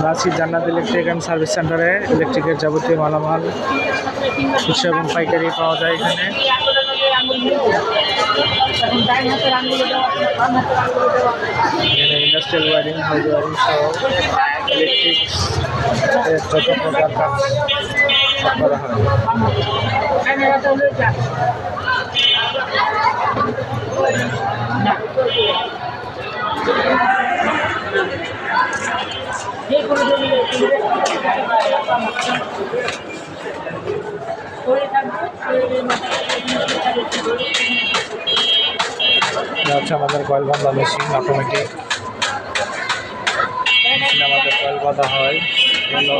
রাজশাহী জান্নাত electric and service সেন্টারে ইলেকট্রিকের যাবতীয় মালামাল খুচরা এবং পাইকারি পাওয়া যায় এখানে। এখানে ইন্ডাস্ট্রিয়াল ওয়ারিং, হাউস ওয়ারিং সহ ইলেকট্রিক যত প্রকার কাজ করা হয়। এটা হচ্ছে আমাদের কয়েল বাঁধা মেশিন, অটোমেটিক মেশিন আমাদের কয়েল বাঁধা হয়। এগুলো